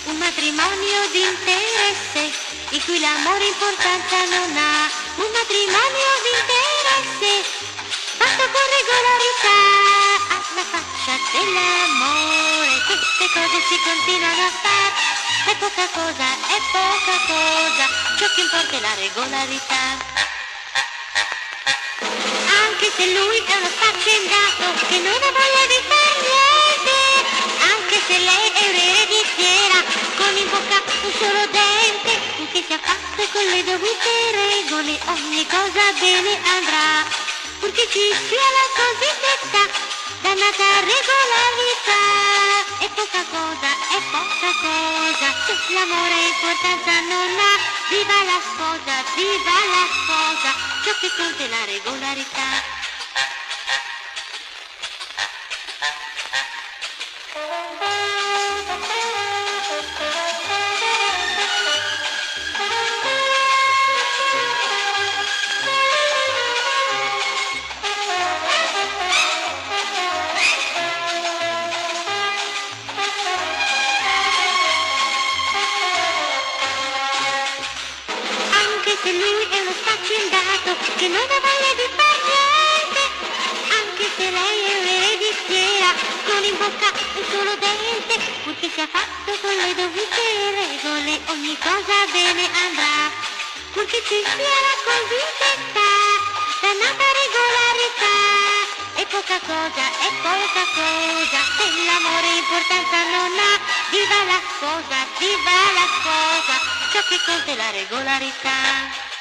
Un matrimonio di interesse, in cui l'amore importanza non ha. Un matrimonio di interesse, fatto con regolarità. Alla faccia dell'amore, queste cose si continuano a fare. È poca cosa, ciò che importa è la regolarità. Anche se lui è uno sfaccendato che non ha voglia di far niente, anche se lei è un'ereditiera con in bocca un solo dente, finché sia fatto con le dovute regole ogni cosa bene andrà, purché ci sia la cosiddetta dannata regolarità. È poca cosa, se l'amore importanza non ha. Viva la sposa, ciò che conta è la regolarità. Se lui è uno sfaccendato che non ha voglia di far niente, anche se lei è un'ereditiera con in bocca un solo dente, purché sia fatto con le dovute regole ogni cosa bene andrà, purché ci sia la cosiddetta dannata regolarità. È poca cosa, se l'amore importanza non ha. Viva la sposa, ciò che conta è la regolarità.